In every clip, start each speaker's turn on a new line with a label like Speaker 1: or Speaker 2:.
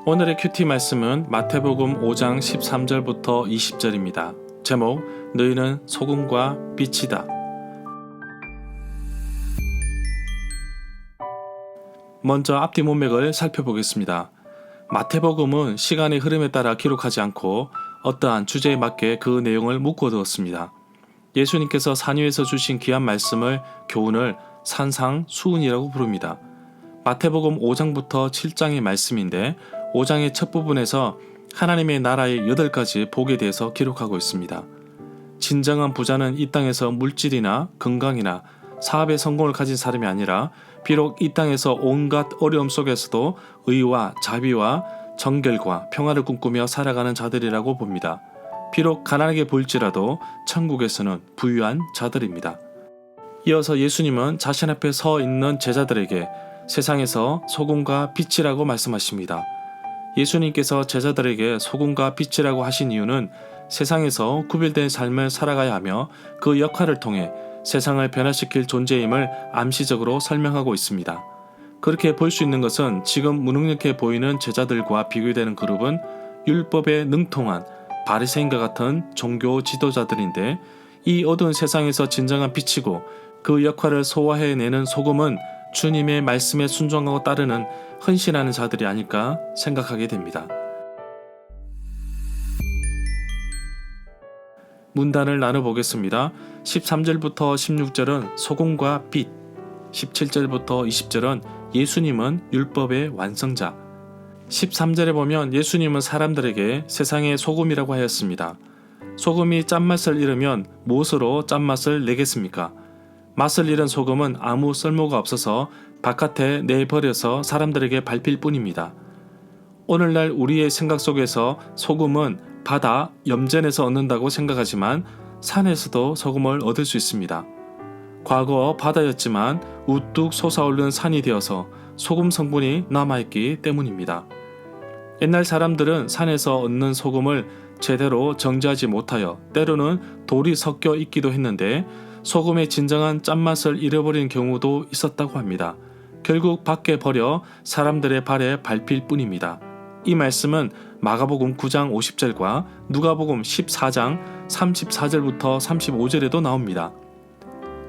Speaker 1: 오늘의 큐티 말씀은 마태복음 5장 13절부터 20절입니다. 제목, 너희는 소금과 빛이다. 먼저 앞뒤 문맥을 살펴보겠습니다. 마태복음은 시간의 흐름에 따라 기록하지 않고 어떠한 주제에 맞게 그 내용을 묶어두었습니다. 예수님께서 산 위에서 주신 귀한 말씀을, 교훈을 산상수훈이라고 부릅니다. 마태복음 5장부터 7장의 말씀인데 5장의 첫 부분에서 하나님의 나라의 8가지 복에 대해서 기록하고 있습니다. 진정한 부자는 이 땅에서 물질이나 건강이나 사업의 성공을 가진 사람이 아니라 비록 이 땅에서 온갖 어려움 속에서도 의와 자비와 정결과 평화를 꿈꾸며 살아가는 자들이라고 봅니다. 비록 가난하게 보일지라도 천국에서는 부유한 자들입니다. 이어서 예수님은 자신 앞에 서 있는 제자들에게 세상에서 소금과 빛이라고 말씀하십니다. 예수님께서 제자들에게 소금과 빛이라고 하신 이유는 세상에서 구별된 삶을 살아가야 하며 그 역할을 통해 세상을 변화시킬 존재임을 암시적으로 설명하고 있습니다. 그렇게 볼 수 있는 것은 지금 무능력해 보이는 제자들과 비교되는 그룹은 율법에 능통한 바리새인과 같은 종교 지도자들인데, 이 어두운 세상에서 진정한 빛이고 그 역할을 소화해내는 소금은 주님의 말씀에 순종하고 따르는 헌신하는 자들이 아닐까 생각하게 됩니다. 문단을 나눠보겠습니다. 13절부터 16절은 소금과 빛, 17절부터 20절은 예수님은 율법의 완성자, 13절에 보면 예수님은 사람들에게 세상의 소금이라고 하였습니다. 소금이 짠맛을 잃으면 무엇으로 짠맛을 내겠습니까? 맛을 잃은 소금은 아무 쓸모가 없어서 바깥에 내버려서 사람들에게 밟힐 뿐입니다. 오늘날 우리의 생각 속에서 소금은 바다, 염전에서 얻는다고 생각하지만 산에서도 소금을 얻을 수 있습니다. 과거 바다였지만 우뚝 솟아오르는 산이 되어서 소금 성분이 남아있기 때문입니다. 옛날 사람들은 산에서 얻는 소금을 제대로 정지하지 못하여 때로는 돌이 섞여 있기도 했는데 소금의 진정한 짠맛을 잃어버린 경우도 있었다고 합니다. 결국 밖에 버려 사람들의 발에 밟힐 뿐입니다. 이 말씀은 마가복음 9장 50절과 누가복음 14장 34절부터 35절에도 나옵니다.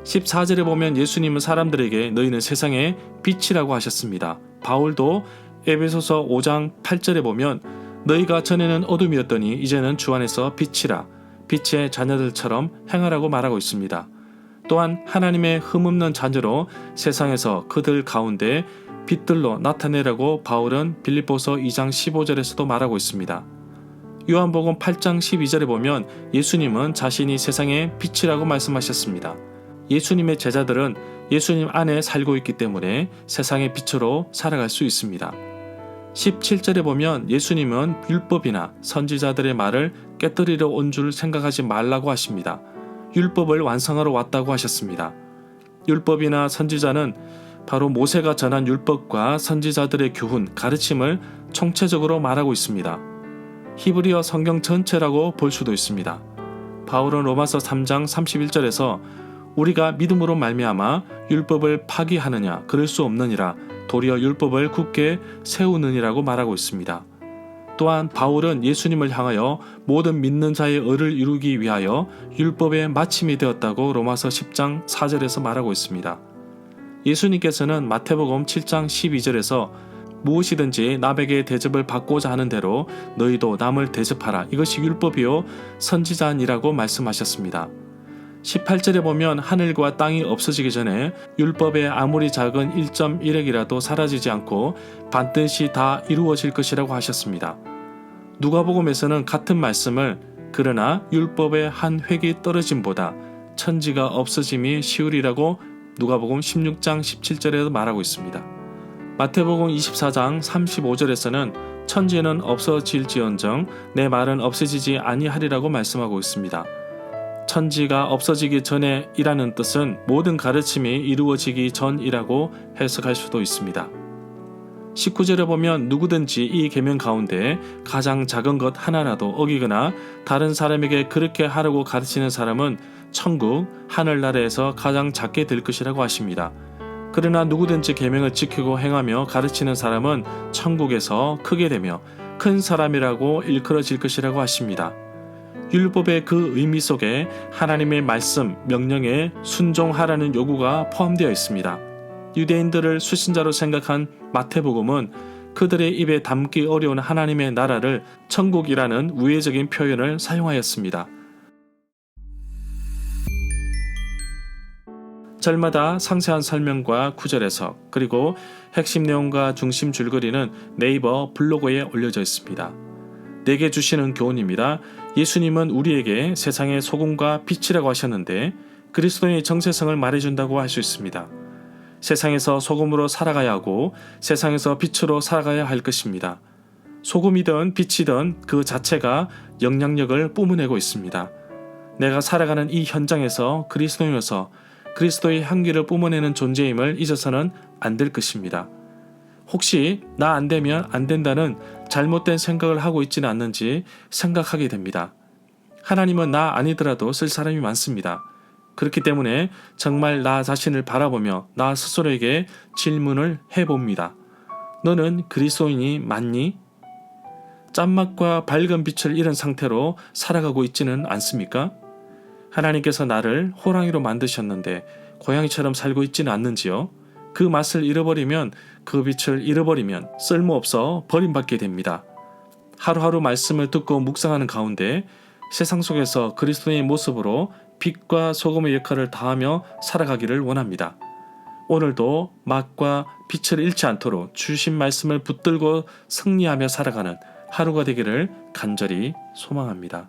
Speaker 1: 14절에 보면 예수님은 사람들에게 너희는 세상의 빛이라고 하셨습니다. 바울도 에베소서 5장 8절에 보면 너희가 전에는 어둠이었더니 이제는 주 안에서 빛이라, 빛의 자녀들처럼 행하라고 말하고 있습니다. 또한 하나님의 흠없는 자녀로 세상에서 그들 가운데 빛들로 나타내라고 바울은 빌립보서 2장 15절에서도 말하고 있습니다. 요한복음 8장 12절에 보면 예수님은 자신이 세상의 빛이라고 말씀하셨습니다. 예수님의 제자들은 예수님 안에 살고 있기 때문에 세상의 빛으로 살아갈 수 있습니다. 17절에 보면 예수님은 율법이나 선지자들의 말을 깨뜨리려 온 줄 생각하지 말라고 하십니다. 율법을 완성하러 왔다고 하셨습니다. 율법이나 선지자는 바로 모세가 전한 율법과 선지자들의 교훈, 가르침을 총체적으로 말하고 있습니다. 히브리어 성경 전체라고 볼 수도 있습니다. 바울은 로마서 3장 31절에서 우리가 믿음으로 말미암아 율법을 파기하느냐 그럴 수 없느니라 도리어 율법을 굳게 세우느니라고 말하고 있습니다. 또한 바울은 예수님을 향하여 모든 믿는 자의 의를 이루기 위하여 율법의 마침이 되었다고 로마서 10장 4절에서 말하고 있습니다. 예수님께서는 마태복음 7장 12절에서 무엇이든지 남에게 대접을 받고자 하는 대로 너희도 남을 대접하라. 이것이 율법이요 선지자니라고 말씀하셨습니다. 18절에 보면 하늘과 땅이 없어지기 전에 율법의 아무리 작은 1.1획이라도 사라지지 않고 반드시 다 이루어질 것이라고 하셨습니다. 누가복음에서는 같은 말씀을 그러나 율법의 한 획이 떨어짐보다 천지가 없어짐이 쉬우리라고 누가복음 16장 17절에도 말하고 있습니다. 마태복음 24장 35절에서는 천지는 없어질지언정 내 말은 없어지지 아니하리라고 말씀하고 있습니다. 천지가 없어지기 전에 이라는 뜻은 모든 가르침이 이루어지기 전이라고 해석할 수도 있습니다. 19절에 보면 누구든지 이 계명 가운데 가장 작은 것 하나라도 어기거나 다른 사람에게 그렇게 하라고 가르치는 사람은 천국 하늘나라에서 가장 작게 될 것이라고 하십니다. 그러나 누구든지 계명을 지키고 행하며 가르치는 사람은 천국에서 크게 되며 큰 사람이라고 일컬어질 것이라고 하십니다. 율법의 그 의미 속에 하나님의 말씀, 명령에 순종하라는 요구가 포함되어 있습니다. 유대인들을 수신자로 생각한 마태복음은 그들의 입에 담기 어려운 하나님의 나라를 천국이라는 우회적인 표현을 사용하였습니다. 절마다 상세한 설명과 구절 해석, 그리고 핵심 내용과 중심 줄거리는 네이버 블로그에 올려져 있습니다. 내게 주시는 교훈입니다. 예수님은 우리에게 세상의 소금과 빛이라고 하셨는데 그리스도의 정체성을 말해준다고 할 수 있습니다. 세상에서 소금으로 살아가야 하고 세상에서 빛으로 살아가야 할 것입니다. 소금이든 빛이든 그 자체가 영향력을 뿜어내고 있습니다. 내가 살아가는 이 현장에서 그리스도여서 그리스도의 향기를 뿜어내는 존재임을 잊어서는 안 될 것입니다. 혹시 나 안 되면 안 된다는 잘못된 생각을 하고 있지는 않는지 생각하게 됩니다. 하나님은 나 아니더라도 쓸 사람이 많습니다. 그렇기 때문에 정말 나 자신을 바라보며 나 스스로에게 질문을 해봅니다. 너는 그리스도인이 맞니? 짠맛과 밝은 빛을 잃은 상태로 살아가고 있지는 않습니까? 하나님께서 나를 호랑이로 만드셨는데 고양이처럼 살고 있지는 않는지요? 그 맛을 잃어버리면, 그 빛을 잃어버리면 쓸모없어 버림받게 됩니다. 하루하루 말씀을 듣고 묵상하는 가운데 세상 속에서 그리스도의 모습으로 빛과 소금의 역할을 다하며 살아가기를 원합니다. 오늘도 맛과 빛을 잃지 않도록 주신 말씀을 붙들고 승리하며 살아가는 하루가 되기를 간절히 소망합니다.